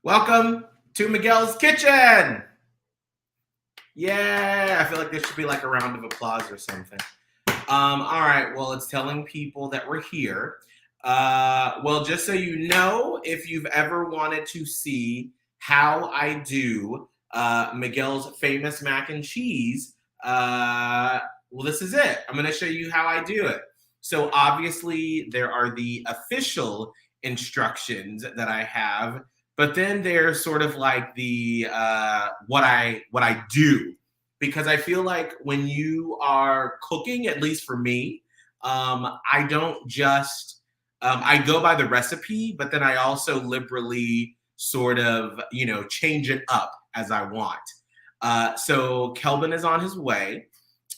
Welcome to Miguel's Kitchen. Yeah, I feel like there should be like a round of applause or something. All right, well, it's telling people that we're here. Well, just so you know, if you've ever wanted to see how I do Miguel's famous mac and cheese, well, this is it. I'm going to show you how I do it. So obviously, there are the official instructions that I have, but then there's sort of like the what I do, because I feel like when you are cooking, at least for me, I don't just I go by the recipe, but then I also liberally sort of change it up as I want. So Kelvin is on his way.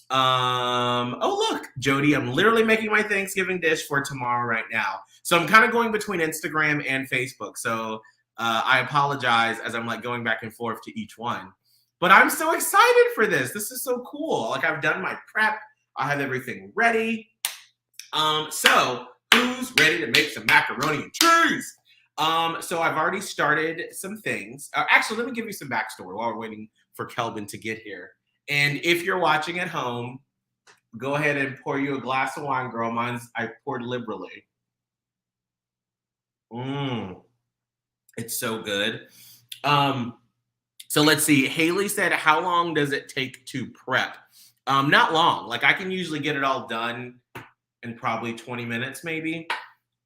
Oh look, Jody, I'm literally making my Thanksgiving dish for tomorrow right now. So I'm kind of going between Instagram and Facebook. So I apologize as I'm like going back and forth to each one. But I'm so excited for this. This is so cool. Like I've done my prep. I have everything ready. So who's ready to make some macaroni and cheese? So I've already started some things. Actually, let me give you some backstory while we're waiting for Kelvin to get here. And if you're watching at home, go ahead and pour you a glass of wine, girl. I poured liberally. It's so good. So let's see. Haley said, how long does it take to prep? Not long. Like I can usually get it all done in probably 20 minutes, maybe.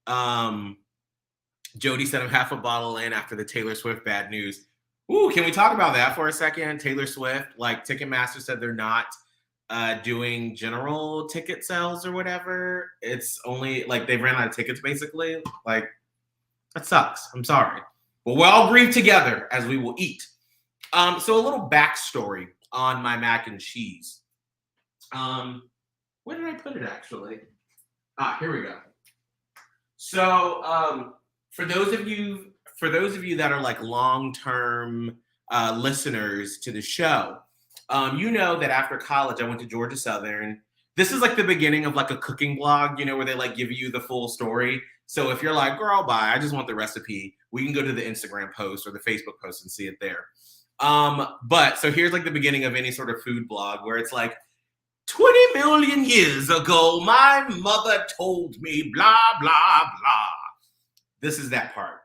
Jody said I'm half a bottle in after the Taylor Swift bad news. Ooh, can we talk about that for a second? Taylor Swift, like Ticketmaster said they're not doing general ticket sales or whatever. It's only like they've ran out of tickets basically. Like that sucks. I'm sorry. But we'll all grieve together as we will eat. So a little backstory on my mac and cheese. Where did I put it actually? Here we go. So for those of you that are like long-term listeners to the show, you know that after college I went to Georgia Southern. This is like the beginning of like a cooking blog, where they like give you the full story. So if you're like, girl, bye, I just want the recipe, we can go to the Instagram post or the Facebook post and see it there. But so here's like the beginning of any sort of food blog where it's like, 20 million years ago, my mother told me blah, blah, blah. This is that part.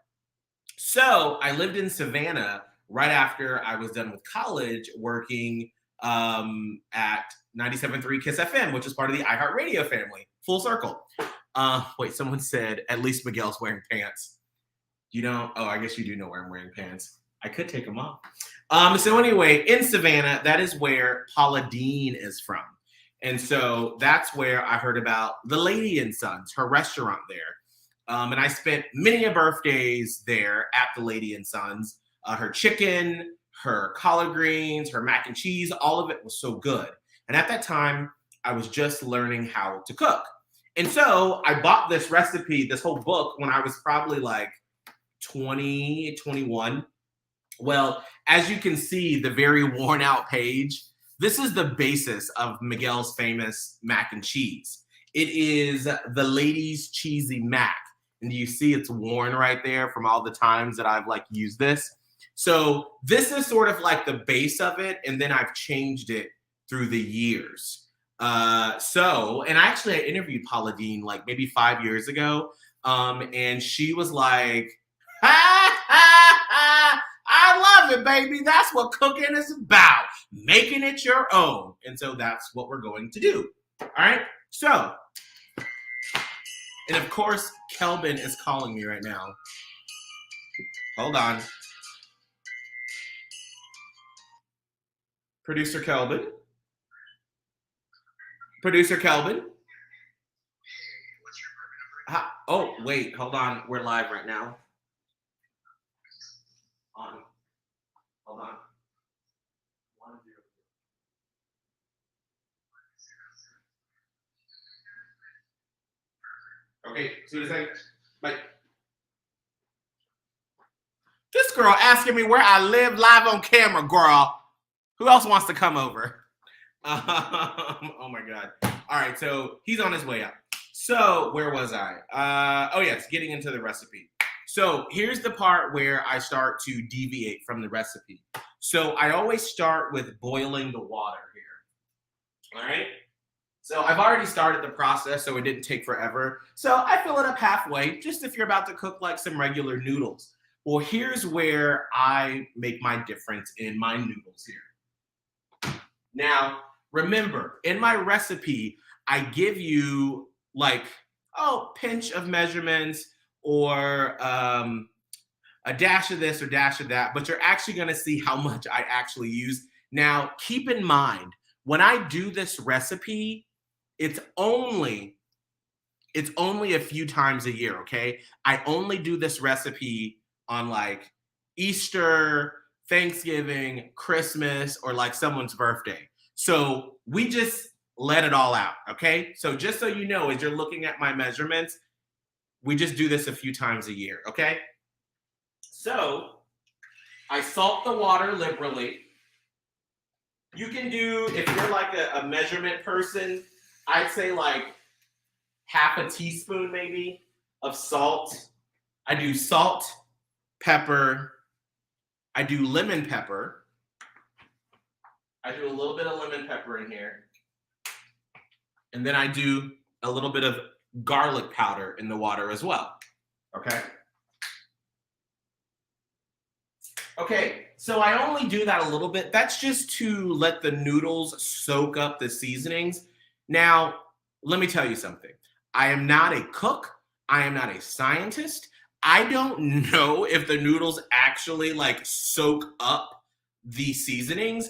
So I lived in Savannah right after I was done with college working at 97.3 KISS FM, which is part of the iHeartRadio family. Full circle. Wait, someone said, at least Miguel's wearing pants. I guess you do know where I'm wearing pants. I could take them off. So anyway, in Savannah, that is where Paula Deen is from. And so that's where I heard about the Lady and Sons, her restaurant there. And I spent many birthdays there at the Lady and Sons. Her chicken, her collard greens, her mac and cheese, all of it was so good. And at that time, I was just learning how to cook. And so I bought this recipe, this whole book, when I was probably like 20, 21. Well, as you can see, the very worn out page, this is the basis of Miguel's famous mac and cheese. It is the Lady's Cheesy Mac. And you see it's worn right there from all the times that I've like used this. So this is sort of like the base of it. And then I've changed it through the years. And I interviewed Paula Deen like maybe 5 years ago. And she was like, I love it, baby. That's what cooking is about. Making it your own. And so that's what we're going to do. All right. So, and of course, Kelvin is calling me right now. Hold on. Producer Kelvin. Producer Kelvin. Oh, wait. Hold on. We're live right now. Hold on. Okay, see what I say? Bye. This girl asking me where I live live on camera, girl. Who else wants to come over? Oh my God. All right, so he's on his way up. So where was I? Oh yes, getting into the recipe. So here's the part where I start to deviate from the recipe. So I always start with boiling the water here. All right. So I've already started the process, so it didn't take forever. So I fill it up halfway, just if you're about to cook like some regular noodles. Well, here's where I make my difference in my noodles here. Now, remember, in my recipe, I give you like, pinch of measurements or a dash of this or dash of that, but you're actually going to see how much I actually use. Now, keep in mind, when I do this recipe, it's only a few times a year, okay? I only do this recipe on like Easter, Thanksgiving, Christmas, or like someone's birthday. So we just let it all out, okay? So just so you know, as you're looking at my measurements, we just do this a few times a year, okay? So I salt the water liberally. You can do, if you're like a measurement person, I'd say like half a teaspoon maybe of salt. I do salt, pepper. I do lemon pepper. I do a little bit of lemon pepper in here. And then I do a little bit of garlic powder in the water as well. Okay? Okay, so I only do that a little bit. That's just to let the noodles soak up the seasonings. Now, let me tell you something. I am not a cook. I am not a scientist. I don't know if the noodles actually like soak up the seasonings,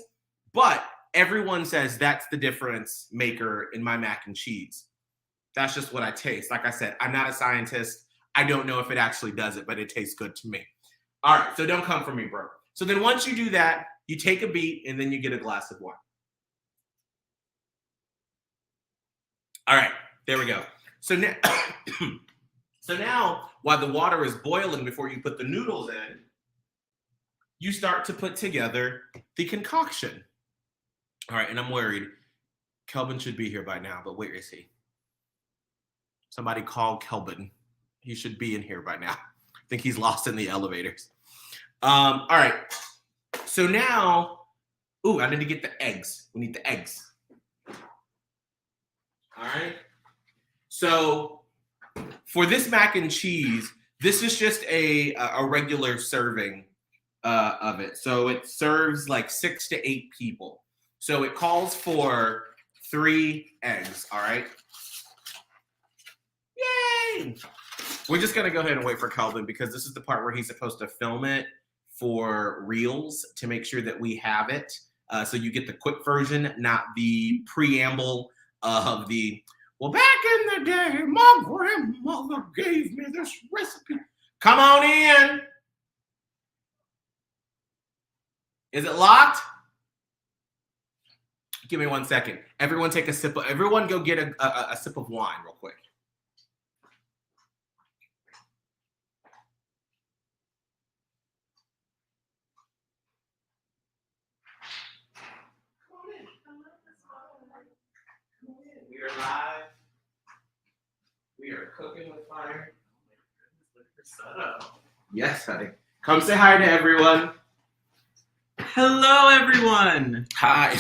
but everyone says that's the difference maker in my mac and cheese. That's just what I taste. Like I said, I'm not a scientist. I don't know if it actually does it, but it tastes good to me. All right, so don't come for me, bro. So then once you do that, you take a beat and then you get a glass of wine. All right, there we go. So now, while the water is boiling before you put the noodles in, you start to put together the concoction. All right, and I'm worried. Kelvin should be here by now, but where is he? Somebody call Kelvin. He should be in here by now. I think he's lost in the elevators. All right. So now, I need to get the eggs. We need the eggs. All right. So for this mac and cheese, this is just a regular serving of it. So it serves like 6 to 8 people. So it calls for 3 eggs. All right. Yay! We're just going to go ahead and wait for Calvin because this is the part where he's supposed to film it for reels to make sure that we have it. So you get the quick version, not the preamble of the, well, back in the day, my grandmother gave me this recipe. Come on in. Is it locked? Give me 1 second. Everyone take a sip. Everyone go get a sip of wine real quick. We are live. We are cooking with fire. Yes, honey. Come say hi to everyone. Hello, everyone. Hi.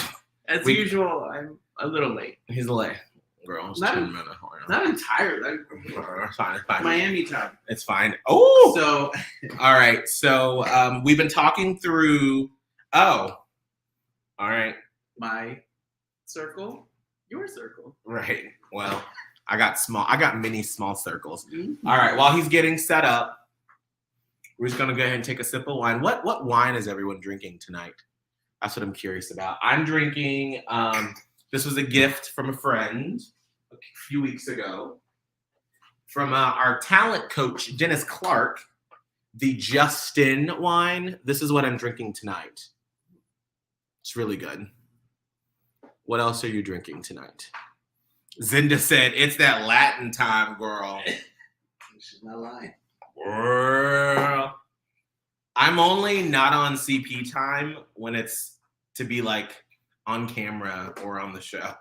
As usual, I'm a little late. He's late. Girl, it's Not 10 minutes. Not entirely. It's fine. It's fine. Miami time. It's fine. Oh! So, all right. So we've been talking through. Oh. All right. My circle, your circle. Right. Well, I got many small circles. Mm-hmm. All right. While he's getting set up, we're just gonna go ahead and take a sip of wine. What wine is everyone drinking tonight? That's what I'm curious about. I'm drinking. This was a gift from a friend a few weeks ago from our talent coach Dennis Clark. The Justin wine. This is what I'm drinking tonight. It's really good. What else are you drinking tonight? Zinda said, it's that Latin time, girl. She's not lying. Girl. I'm only not on CP time when it's to be like on camera or on the show.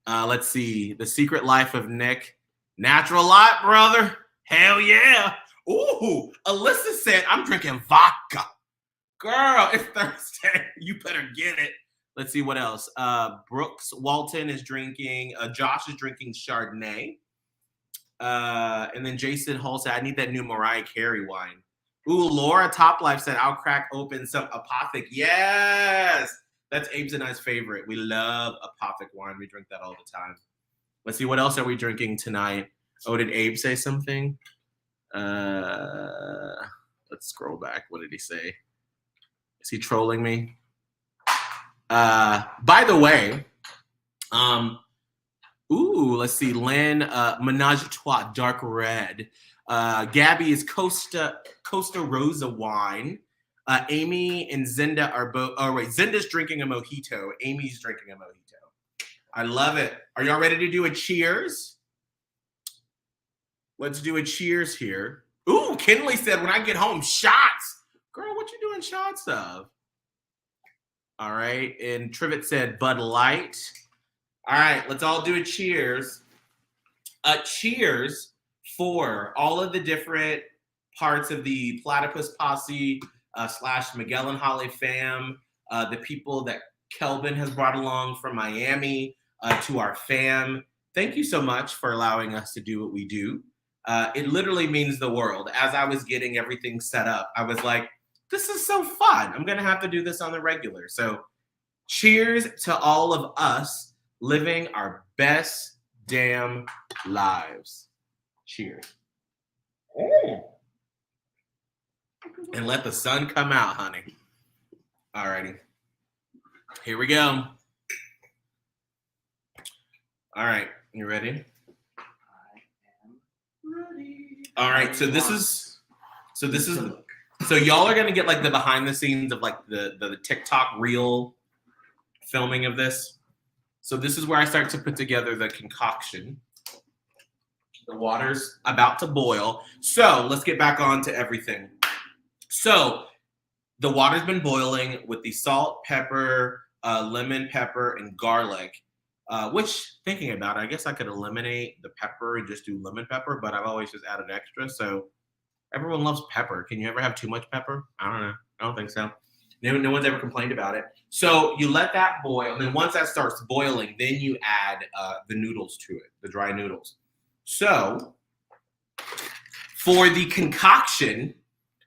Let's see. The Secret Life of Nick. Natural light, brother. Hell yeah. Ooh, Alyssa said, I'm drinking vodka. Girl, it's Thursday. You better get it. Let's see what else. Brooks Walton is drinking, Josh is drinking Chardonnay. And then Jason Hull said, I need that new Mariah Carey wine. Ooh, Laura Top Life said, I'll crack open some Apothic. Yes! That's Abe's and I's favorite. We love Apothic wine. We drink that all the time. Let's see, what else are we drinking tonight? Oh, did Abe say something? Let's scroll back. What did he say? Is he trolling me? By the way, let's see. Lynn, Menage a Trois, dark red. Gabby is Costa Rosa wine. Amy and Zinda are both. Oh, wait. Zinda's drinking a mojito. Amy's drinking a mojito. I love it. Are y'all ready to do a cheers? Let's do a cheers here. Ooh, Kinley said, when I get home, shots. Girl, what you doing shots of? All right. And Trivet said Bud Light. All right, let's all do a cheers. Cheers for all of the different parts of the Platypus Posse / Miguel and Holly fam, the people that Kelvin has brought along from Miami, to our fam. Thank you so much for allowing us to do what we do. It literally means the world. As I was getting everything set up, I was like, this is so fun. I'm going to have to do this on the regular. So cheers to all of us living our best damn lives. Cheers. Oh. And let the sun come out, honey. All righty. Here we go. All right. You ready? I am ready. All right. So y'all are going to get like the behind the scenes of like the TikTok reel filming of this. So this is where I start to put together the concoction. The water's about to boil. So let's get back on to everything. So the water's been boiling with the salt, pepper, lemon, pepper, and garlic, which thinking about it, I guess I could eliminate the pepper and just do lemon pepper, but I've always just added extra. So everyone loves pepper. Can you ever have too much pepper? I don't know. I don't think so. No one's ever complained about it. So you let that boil, and then once that starts boiling, then you add the noodles to it, the dry noodles. So for the concoction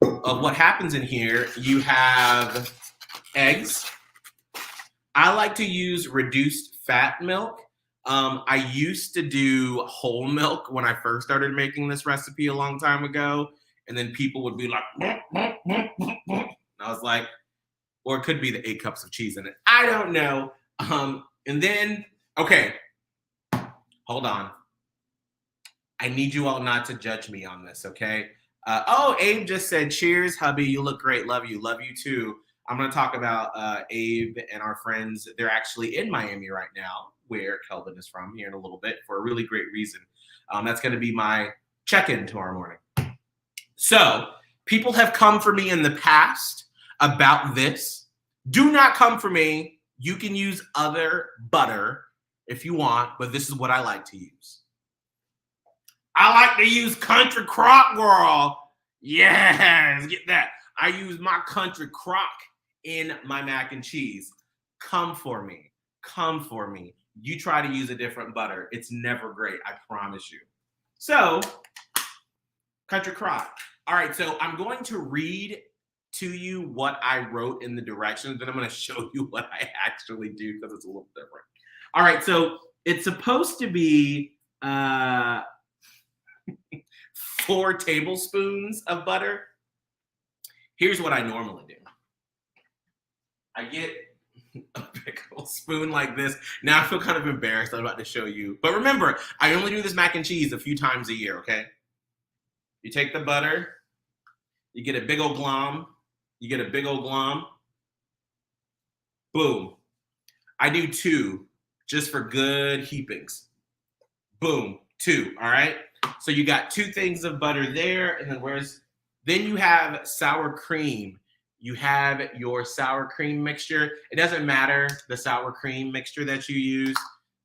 of what happens in here, you have eggs. I like to use reduced fat milk. I used to do whole milk when I first started making this recipe a long time ago, and then people would be like, and I was like, or it could be the 8 cups of cheese in it. I don't know. And then, okay, hold on. I need you all not to judge me on this, okay? Abe just said, cheers, hubby. You look great. Love you. Love you too. I'm going to talk about Abe and our friends. They're actually in Miami right now, where Kelvin is from, here in a little bit for a really great reason. That's going to be my check-in tomorrow morning. So people have come for me in the past about this. Do not come for me. You can use other butter if you want, but this is what I like to use. I like to use Country Crock, girl. Yes, get that. I use my Country Crock in my mac and cheese. Come for me. Come for me. You try to use a different butter. It's never great, I promise you. So, Country Crock. All right, so I'm going to read to you what I wrote in the directions, then I'm going to show you what I actually do because it's a little different. All right, so it's supposed to be 4 tablespoons of butter. Here's what I normally do. I get a big old spoon like this. Now I feel kind of embarrassed. I'm about to show you. But remember, I only do this mac and cheese a few times a year, okay? You take the butter. You get a big old glom. You get a big old glom. Boom. I do 2 just for good heapings. Boom. 2, all right? So you got 2 things of butter there, and then you have sour cream. You have your sour cream mixture. It doesn't matter the sour cream mixture that you use.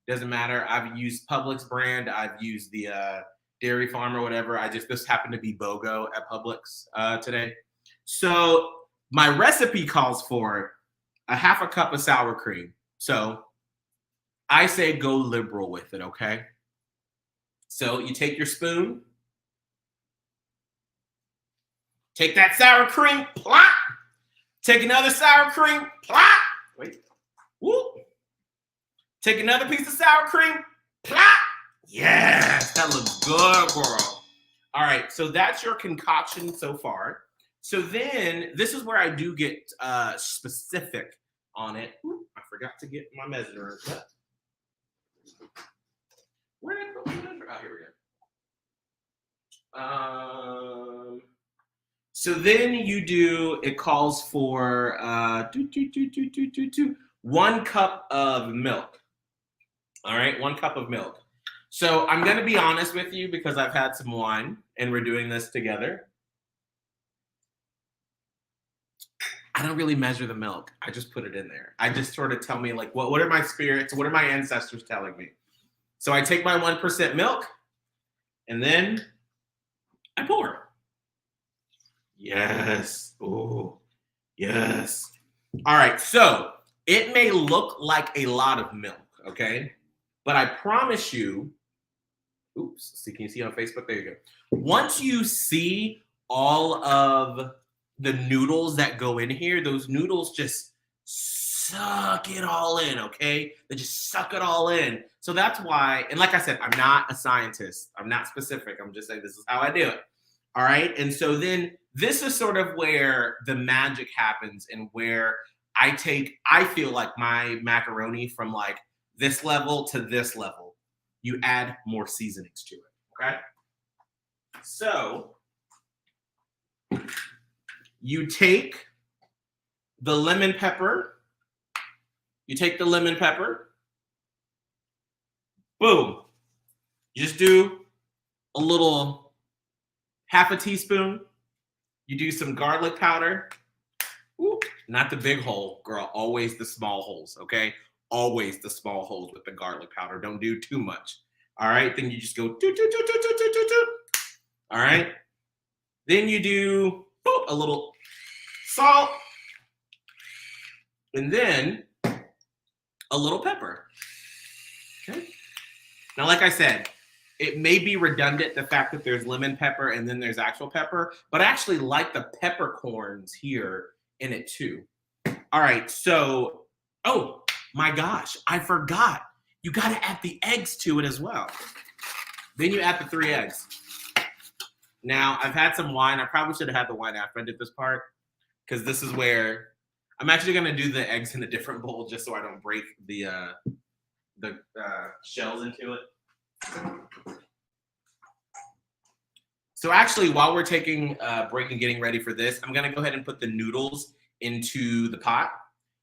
Doesn't matter. I've used Publix brand. I've used the Dairy Farm or whatever. This happened to be BOGO at Publix today. So my recipe calls for a half a cup of sour cream. So I say go liberal with it, okay? So you take your spoon, take that sour cream, plop. Take another sour cream, plop. Wait, whoop. Take another piece of sour cream, plop. Yes, that looks good, girl. All right, so that's your concoction so far. So then this is where I do get specific on it. Ooh, I forgot to get my measuring cup. Where did I put my measuring? Oh, here we go. So then you do, it calls for 1 cup of milk. All right, 1 cup of milk. So I'm going to be honest with you because I've had some wine and we're doing this together. I don't really measure the milk. I just put it in there. I just sort of tell me like, what are my spirits? What are my ancestors telling me? So I take my 1% milk and then I pour. Yes. Oh, yes. All right. So it may look like a lot of milk, okay? But I promise you, oops, see, can you see on Facebook? There you go. Once you see all of the noodles that go in here, those noodles just suck it all in, okay? They just suck it all in. So that's why, and like I said, I'm not a scientist. I'm not specific. I'm just saying this is how I do it. All right. And so then this is sort of where the magic happens and where I feel like my macaroni from like this level to this level. You add more seasonings to it. Okay. So you take the lemon pepper. You take the lemon pepper. Boom. You just do a little half a teaspoon. You do some garlic powder. Ooh, not the big hole, girl. Always the small holes, okay? Always the small holes with the garlic powder. Don't do too much. All right? Then you just go toot, toot, toot, toot, toot, toot, toot, toot. All right? Then you do boop, a little salt. And then a little pepper. Okay? Now, like I said, it may be redundant, the fact that there's lemon pepper and then there's actual pepper, but I actually like the peppercorns here in it too. All right, so, oh my gosh, I forgot. You gotta add the eggs to it as well. Then you add the 3 eggs. Now, I've had some wine. I probably should have had the wine after I did this part because this is where I'm actually gonna do the eggs in a different bowl just so I don't break the shells into it. So actually, while we're taking a break and getting ready for this, I'm gonna go ahead and put the noodles into the pot.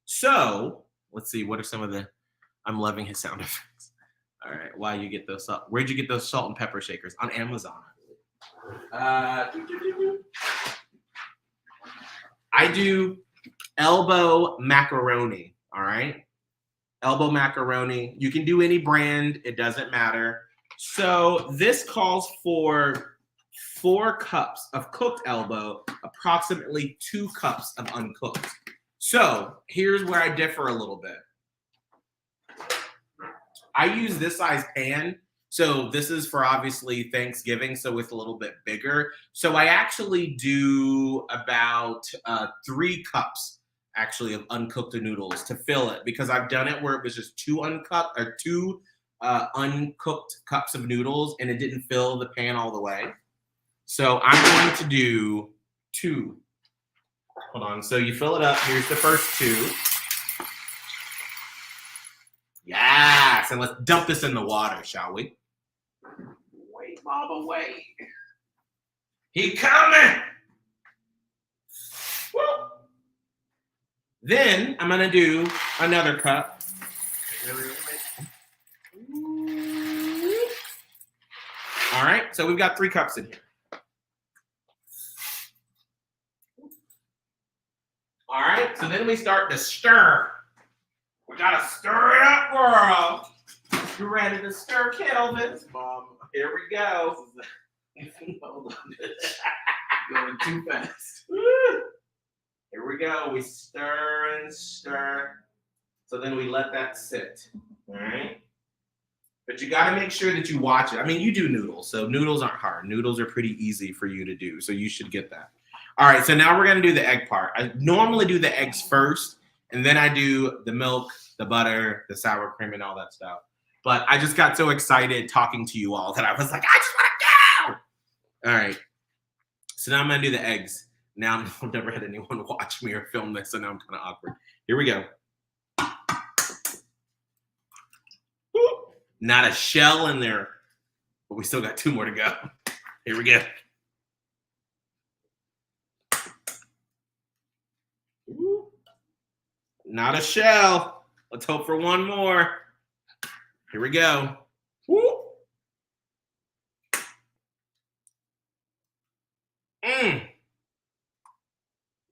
So let's see, what are some of the, I'm loving his sound effects. All right, while you get those salt, where'd you get those salt and pepper shakers? On Amazon, I believe. I do elbow macaroni, all right? Elbow macaroni. You can do any brand, it doesn't matter. So this calls for 4 cups of cooked elbow, approximately 2 cups of uncooked. So here's where I differ a little bit. I use this size pan. So this is for obviously Thanksgiving, so it's a little bit bigger. So I actually do about 3 cups actually of uncooked noodles to fill it because I've done it where it was just 2 uncooked cups of noodles and it didn't fill the pan all the way. So I'm going to do 2. Hold on. So you fill it up. Here's the first 2. Yes. And let's dump this in the water, shall we? Wait, mama, wait. He coming. Woo. Then I'm going to do another cup. All right. So we've got 3 cups in here. All right, so then we start to stir. We gotta stir it up, girl. You ready to stir, Kelvin's mom? Here we go. Hold on. Going too fast. Here we go. We stir and stir. So then we let that sit. All right. But you got to make sure that you watch it. I mean, you do noodles, so noodles aren't hard. Noodles are pretty easy for you to do, so you should get that. All right, so now we're going to do the egg part. I normally do the eggs first, and then I do the milk, the butter, the sour cream, and all that stuff. But I just got so excited talking to you all that I was like, I just want to go! All right, so now I'm going to do the eggs. Now I've never had anyone watch me or film this, so now I'm kind of awkward. Here we go. Not a shell in there, but we still got 2 more to go. Here we go. Ooh. Not a shell. Let's hope for 1 more. Here we go. Woo.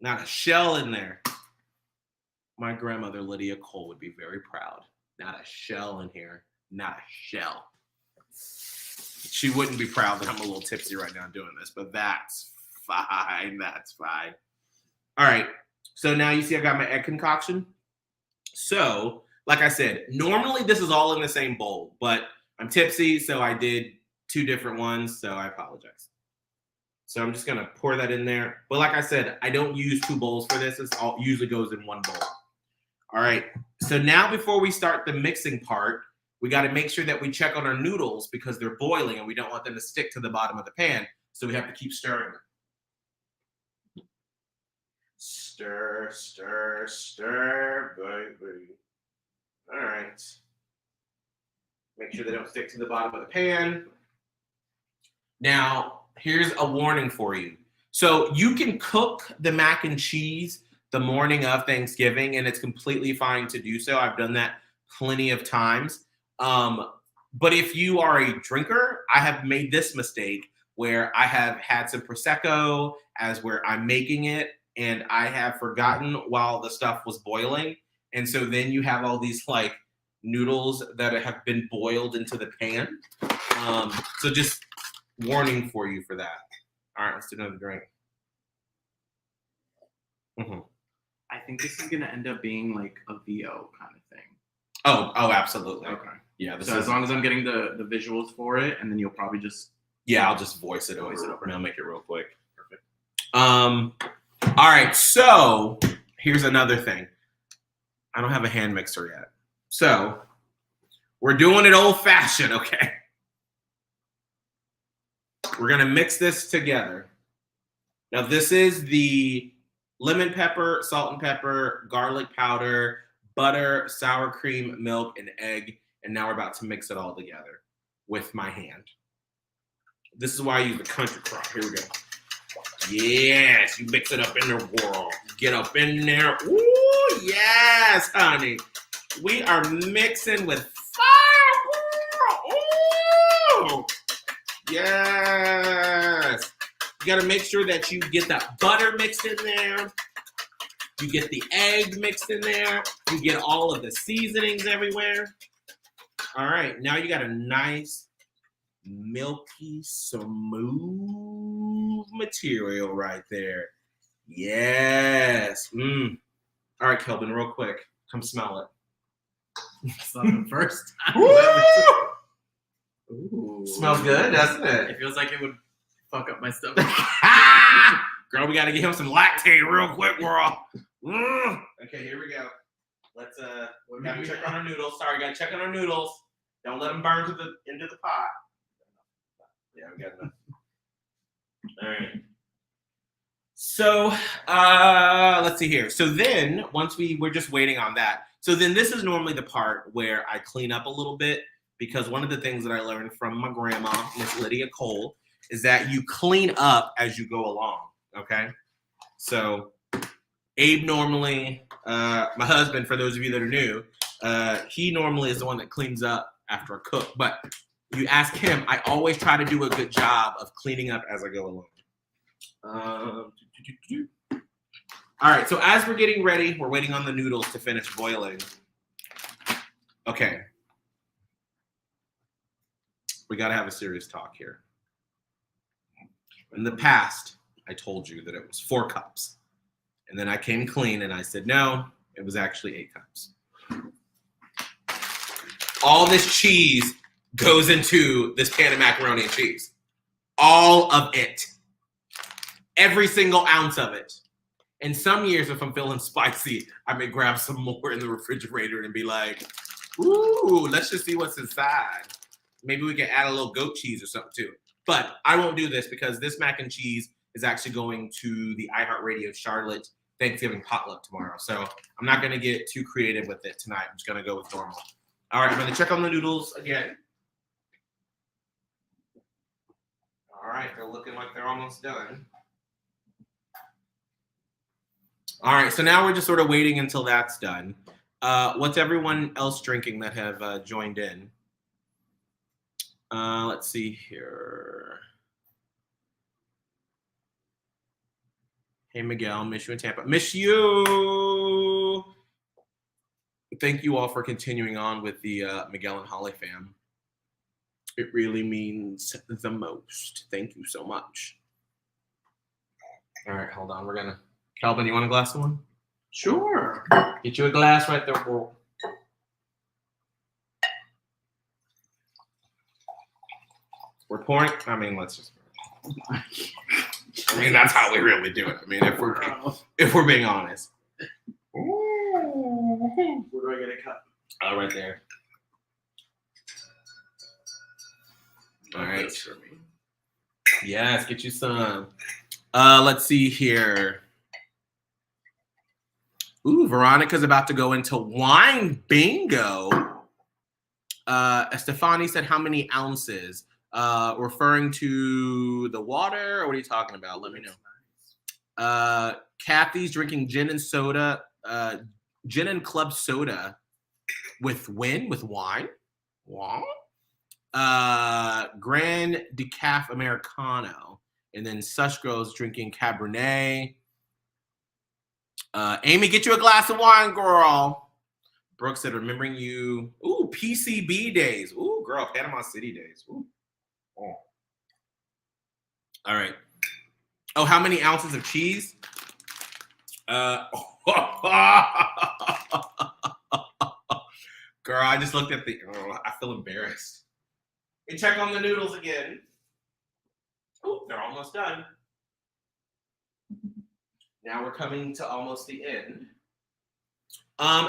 Not a shell in there. My grandmother, Lydia Cole, would be very proud. Not a shell in here. Not a shell. She wouldn't be proud that I'm a little tipsy right now doing this, but that's fine. That's fine. All right. So now you see I got my egg concoction. So, like I said, normally this is all in the same bowl, but I'm tipsy, so I did 2 different ones, so I apologize. So I'm just going to pour that in there. But like I said, I don't use 2 bowls for this. It usually goes in 1 bowl. All right. So now before we start the mixing part, we got to make sure that we check on our noodles because they're boiling and we don't want them to stick to the bottom of the pan. So we have to keep stirring them. Stir, stir, stir, baby. All right. Make sure they don't stick to the bottom of the pan. Now, here's a warning for you. So you can cook the mac and cheese the morning of Thanksgiving, and it's completely fine to do so. I've done that plenty of times. But if you are a drinker, I have made this mistake where I have had some Prosecco as where I'm making it, and I have forgotten while the stuff was boiling. And so then you have all these like noodles that have been boiled into the pan. So just warning for you for that. All right, let's do another drink. Mm-hmm. I think this is going to end up being like a VO kind of thing. Oh, absolutely. Okay. Yeah. So as long as I'm getting the visuals for it, and then you'll probably just I'll just voice it over. And I'll make it real quick. Perfect. All right. So here's another thing. I don't have a hand mixer yet, so we're doing it old fashioned. Okay. We're gonna mix this together. Now this is the lemon pepper, salt and pepper, garlic powder, butter, sour cream, milk, and egg. And now we're about to mix it all together with my hand. This is why I use the country crock. Here we go. Yes, you mix it up in there, world. Get up in there. Ooh, yes, honey. We are mixing with fire. Ooh. Yes. You got to make sure that you get that butter mixed in there. You get the egg mixed in there. You get all of the seasonings everywhere. All right, now you got a nice, milky, smooth material right there. Yes. All right, Kelvin, real quick. Come smell it. It's not the first time. Ooh. Smells good, doesn't it? It feels like it would fuck up my stomach. Girl, we got to get him some lactate real quick, girl. Okay, here we go. Let's we gotta check on our noodles. Sorry, gotta check on our noodles. Don't let them burn into the pot. Yeah, we got enough. All right. So let's see here. So then once we're just waiting on that. So then this is normally the part where I clean up a little bit, because one of the things that I learned from my grandma, Miss Lydia Cole, is that you clean up as you go along. Okay. So Abe normally, my husband, for those of you that are new, he normally is the one that cleans up after a cook. But you ask him, I always try to do a good job of cleaning up as I go along. All right, so as we're getting ready, we're waiting on the noodles to finish boiling. Okay. We got to have a serious talk here. In the past, I told you that it was 4 cups. And then I came clean and I said, no, it was actually 8 cups. All this cheese goes into this pan of macaroni and cheese. All of it. Every single ounce of it. And some years, if I'm feeling spicy, I may grab some more in the refrigerator and be like, ooh, let's just see what's inside. Maybe we can add a little goat cheese or something to it. But I won't do this because this mac and cheese is actually going to the iHeartRadio Charlotte Thanksgiving potluck tomorrow. So I'm not going to get too creative with it tonight. I'm just going to go with normal. All right, I'm going to check on the noodles again. All right, they're looking like they're almost done. All right, so now we're just sort of waiting until that's done. What's everyone else drinking that have joined in? Let's see here. Hey, Miguel, miss you in Tampa. Miss you. Thank you all for continuing on with the Miguel and Holly fam. It really means the most. Thank you so much. All right, hold on. We're going to... Calvin, you want a glass of one? Sure. Get you a glass right there, bro. We're pouring... I mean, let's just... I mean, that's how we really do it. I mean, if we're being honest. Where do I get a cup? Right there. All right. For me. Yes, get you some. Let's see here. Ooh, Veronica's about to go into wine bingo. Estefani said, how many ounces? Referring to the water, or what are you talking about? Let me know. Kathy's drinking gin and soda, gin and club soda with wine. Wow. Grand Decaf Americano. And then Sush Girl's drinking Cabernet. Amy, get you a glass of wine, girl. Brooke said, remembering you. Ooh, PCB days. Ooh, girl, Panama City days. Ooh. Oh. All right. Oh, how many ounces of cheese? Girl, I just looked at the... Oh, I feel embarrassed. And check on the noodles again. Oh, they're almost done. Now we're coming to almost the end.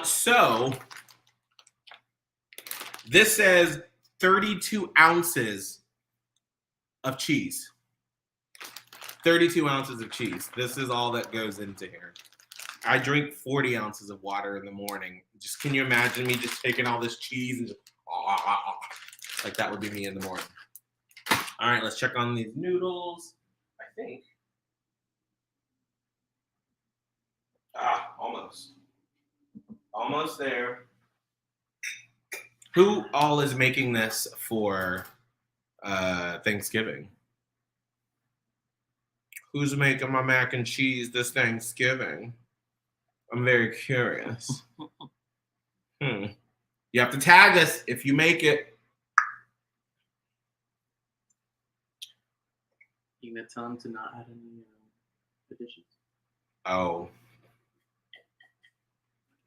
So this says 32 ounces of cheese. 32 ounces of cheese. This is all that goes into here. I drink 40 ounces of water in the morning. Just can you imagine me just taking all this cheese and just like that would be me in the morning. All right, let's check on these noodles. I think. Almost. Almost there. Who all is making this for Thanksgiving? Who's making my mac and cheese this Thanksgiving? I'm very curious. You have to tag us if you make it. You gonna tell him to not add any additions? Oh.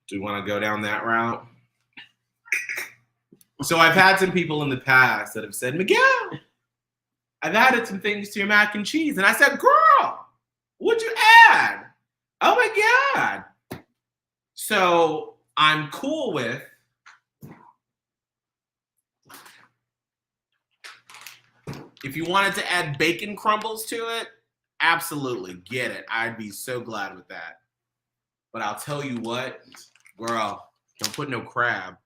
Do you want to go down that route? So I've had some people in the past that have said, Miguel, I've added some things to your mac and cheese. And I said, girl, what'd you add? Oh my God. So I'm cool with if you wanted to add bacon crumbles to it, absolutely get it. I'd be so glad with that. But I'll tell you what, girl, don't put no crab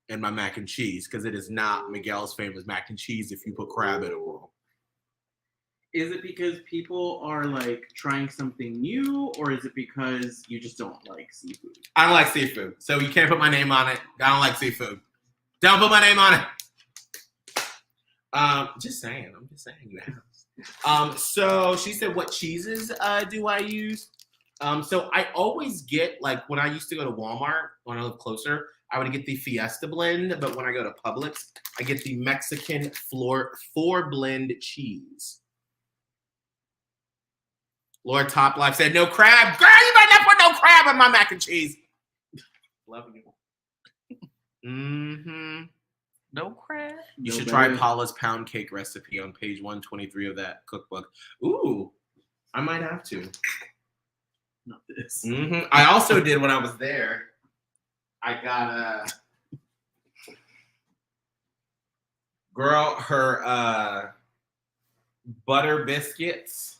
in my mac and cheese because it is not Miguel's famous mac and cheese if you put crab in it, girl. Is it because people are like trying something new, or is it because you just don't like seafood? I don't like seafood, so you can't put my name on it. I don't like seafood. Don't put my name on it. Just saying. I'm just saying you have. So she said, what cheeses do I use? So I always get, like, when I used to go to Walmart, when I lived closer, I would get the Fiesta blend, but when I go to Publix, I get the Mexican four blend cheese. Lord Top Life said, no crab. Girl, you better not put no crab in my mac and cheese. Love you. Mm-hmm. No crab? You should try Paula's pound cake recipe on page 123 of that cookbook. Ooh, I might have to. Not this. Mm-hmm. I also did when I was there. I got her butter biscuits.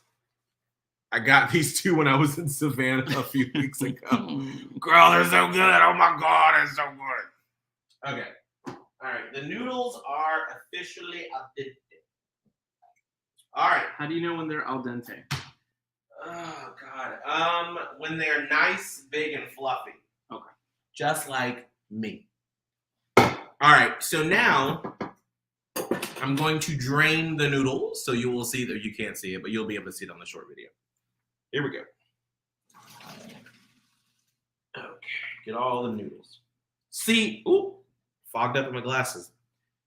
I got these two when I was in Savannah a few weeks ago. Girl, they're so good. Oh my God, they're so good. Okay. All right. The noodles are officially al dente. All right. How do you know when they're al dente? Oh God. When they're nice, big, and fluffy. Okay. Just like me. All right. So now I'm going to drain the noodles, so you will see that you can't see it, but you'll be able to see it on the short video. Here we go. Okay, get all the noodles. See, ooh, fogged up in my glasses.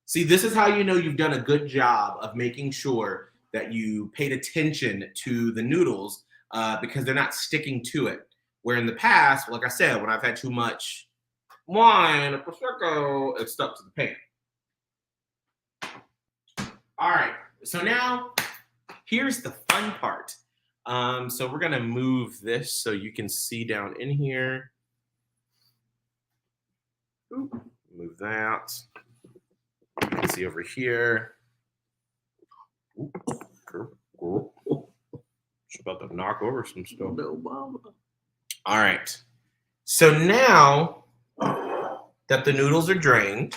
See, this is how you know you've done a good job of making sure that you paid attention to the noodles because they're not sticking to it. Where in the past, like I said, when I've had too much wine or prosecco, it's stuck to the pan. All right, so now here's the fun part. So we're gonna move this so you can see down in here. Ooh, move that. You can see over here. Ooh, she's about to knock over some stuff. No, mama. All right. So now that the noodles are drained,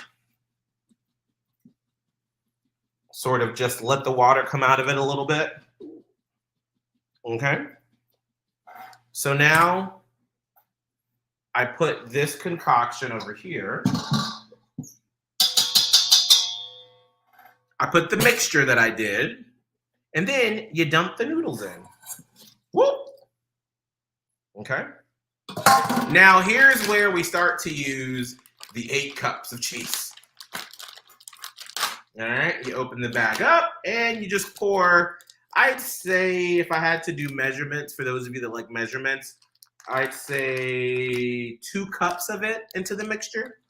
sort of just let the water come out of it a little bit. Okay. So now I put this concoction over here. I put the mixture that I did, and then you dump the noodles in. Whoop. Okay. Now here's where we start to use the 8 cups of cheese. All right, you open the bag up and you just pour, I'd say if I had to do measurements, for those of you that like measurements, I'd say 2 cups of it into the mixture.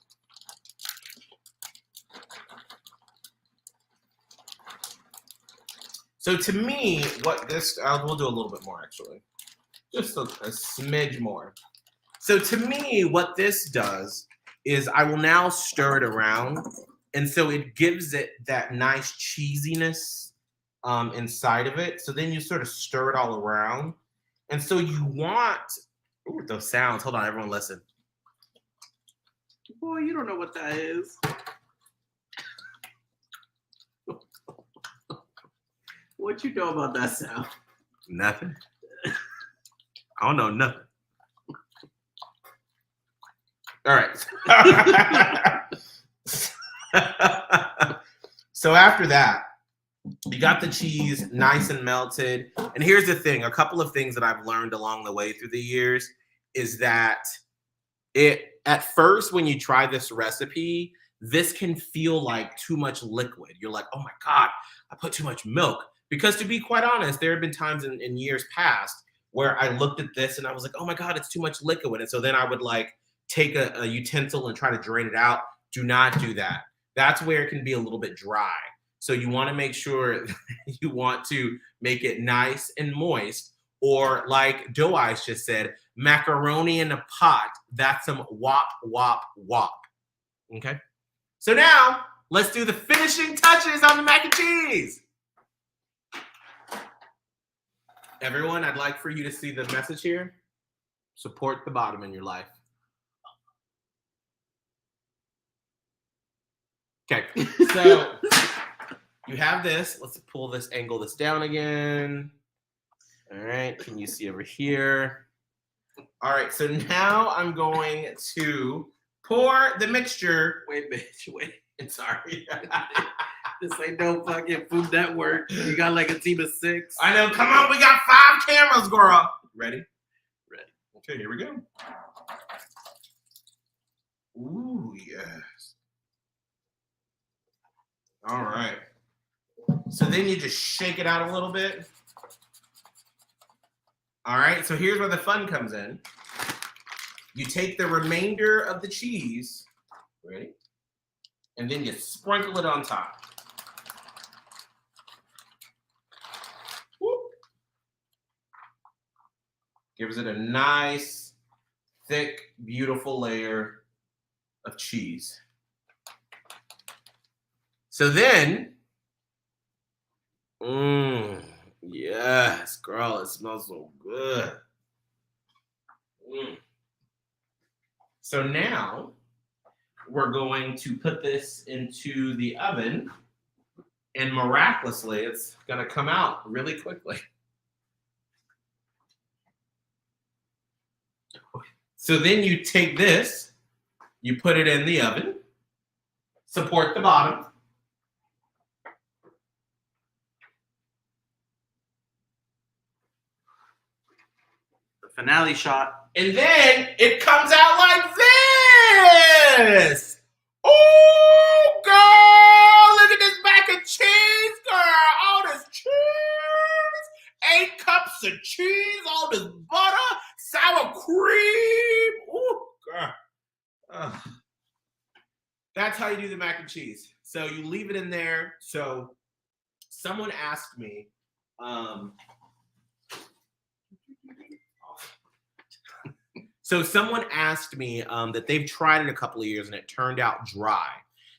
So to me, what this, we'll do a little bit more actually, just a smidge more. So to me, what this does is I will now stir it around. And so it gives it that nice cheesiness inside of it. So then you sort of stir it all around. And so you want, ooh, those sounds. Hold on, everyone listen. Boy, you don't know what that is. What you know about that sound? Nothing. I don't know nothing. All right. So after that, you got the cheese nice and melted. And here's the thing, a couple of things that I've learned along the way through the years is that at first when you try this recipe, this can feel like too much liquid. You're like, oh my God, I put too much milk. Because to be quite honest, there have been times in years past where I looked at this and I was like, oh my God, it's too much liquid. And so then I would like take a utensil and try to drain it out. Do not do that. That's where it can be a little bit dry. So you want to make sure you want to make it nice and moist, or like Dough Eyes just said, macaroni in a pot. That's some wop, wop, wop. Okay. So now let's do the finishing touches on the mac and cheese. Everyone, I'd like for you to see the message here. Support the bottom in your life. Okay, so you have this. Let's pull this, angle this down again. All right, can you see over here? All right, so now I'm going to pour the mixture. Wait, bitch, wait. Sorry. This ain't no fucking Food Network. You got like a team of 6. I know, come on, we got 5 cameras, girl. Ready? Ready. Okay, here we go. Ooh, yes. All right. So then you just shake it out a little bit. All right. So here's where the fun comes in. You take the remainder of the cheese, ready? And then you sprinkle it on top. Whoop. Gives it a nice, thick, beautiful layer of cheese. So then, yes, girl, it smells so good. So now we're going to put this into the oven, and miraculously, it's going to come out really quickly. So then you take this, you put it in the oven, support the bottom. The finale shot. And then it comes out like this. Oh, girl, look at this mac and cheese, girl. All this cheese, 8 cups of cheese, all this butter, sour cream. Oh, girl. That's how you do the mac and cheese. So you leave it in there. So someone asked me, that they've tried it a couple of years and it turned out dry.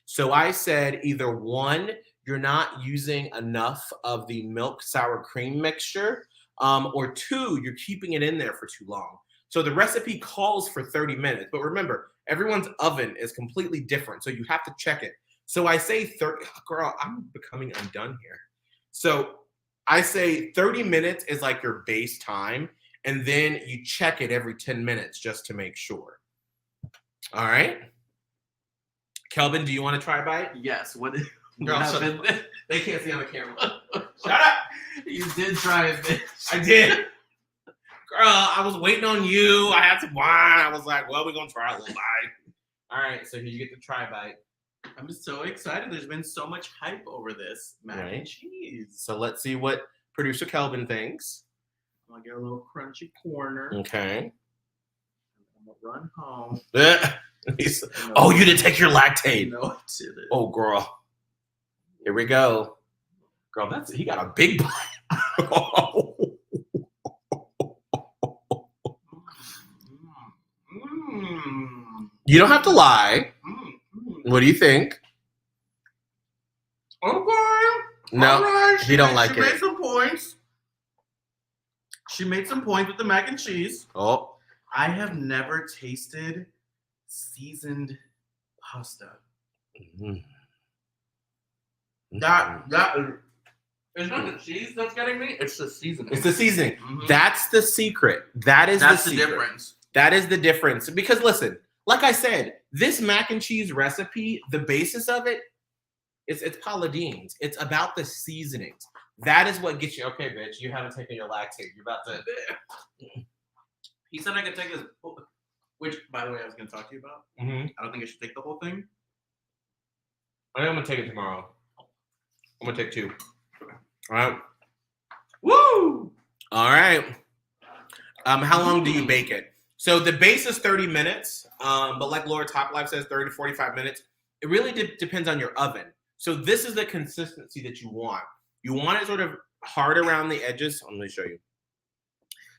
So I said either one, you're not using enough of the milk sour cream mixture, or two, you're keeping it in there for too long. So the recipe calls for 30 minutes, but remember, everyone's oven is completely different, so you have to check it. So I say 30, girl, I'm becoming undone here. So I say 30 minutes is like your base time, and then you check it every 10 minutes just to make sure. All right. Kelvin, do you want to try a bite? Yes. What Girl, happened? They can't see on the camera. Shut up. You did try it, bitch. I did. Girl, I was waiting on you. I had some wine. I was like, well, we're going to try a little bite. All right, so here you get the try bite. I'm just so excited. There's been so much hype over this mac and cheese. So let's see what producer Kelvin thinks. I'm going to get a little crunchy corner. Okay. I'm going to run home. Oh, you didn't take your lactate. No, I didn't. Oh, girl. Here we go. Girl, he got a big bite. You don't have to lie. What do you think? Okay. No, right. he don't like She it. made some points. She made some points with the mac and cheese. Oh. I have never tasted seasoned pasta. That it's not the cheese that's getting me. It's the seasoning. It's the seasoning. Mm-hmm. That's the secret. That's the difference. That is the difference. Because listen, like I said, this mac and cheese recipe, the basis of it, it's Paula Deen's. It's about the seasonings. That is what gets you. Okay, bitch, you haven't taken your lactate. You're about to. He said I could take this, which, by the way, I was going to talk to you about. Mm-hmm. I don't think I should take the whole thing. I think I'm going to take it tomorrow. I'm going to take 2. All right. Woo! All right. How long do you bake it? So the base is 30 minutes, but like Laura Top Life says, 30 to 45 minutes. It really depends on your oven. So this is the consistency that you want. You want it sort of hard around the edges. Let me show you.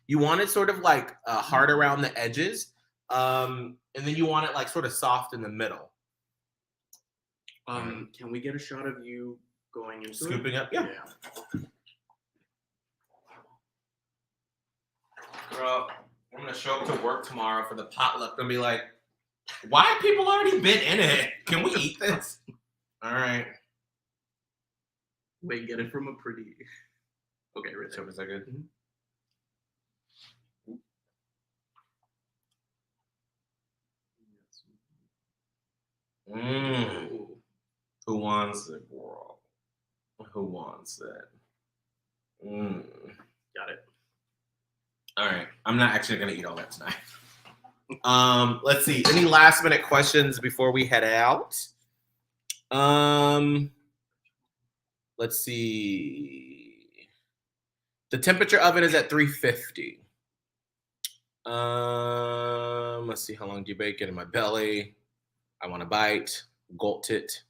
You want it sort of like hard around the edges, and then you want it like sort of soft in the middle. Can we get a shot of you going into scooping up? Yeah. Girl, I'm gonna show up to work tomorrow for the potluck and be like, why have people already been in it? Can we eat this? All right. Wait, get it from a pretty. Okay, right there. So is that good? Who wants it, girl? Who wants it? Got it. All right. I'm not actually going to eat all that tonight. Let's see. Any last minute questions before we head out? Let's see. The temperature oven is at 350. Let's see. How long do you bake it in my belly? I want to bite. Gulped it.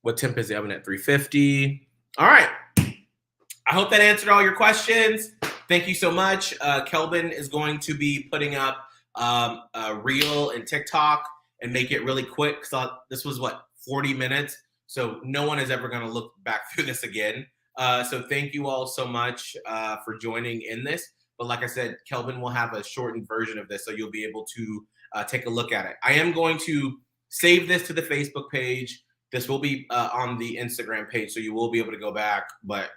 What temp is the oven at? 350. All right. I hope that answered all your questions. Thank you so much. Kelvin is going to be putting up a reel in TikTok and make it really quick. So this was 40 minutes. So no one is ever going to look back through this again. So thank you all so much for joining in this. But like I said, Kelvin will have a shortened version of this, so you'll be able to take a look at it. I am going to save this to the Facebook page. This will be on the Instagram page, so you will be able to go back. But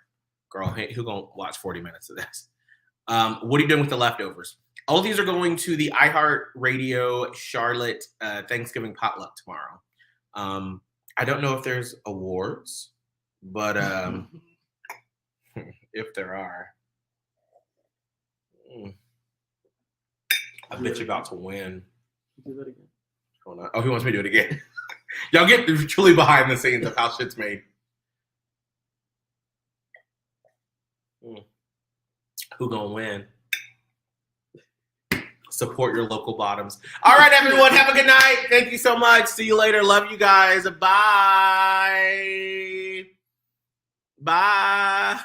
girl, hey, who gonna watch 40 minutes of this? What are you doing with the leftovers? All of these are going to the iHeartRadio Charlotte Thanksgiving potluck tomorrow. I don't know if there's awards, but if there are, I bet you're about to win. Do that again. Oh, he wants me to do it again. Y'all get truly behind the scenes of how shit's made. Who gonna win? Support your local bottoms. All right, everyone. Have a good night. Thank you so much. See you later. Love you guys. Bye. Bye.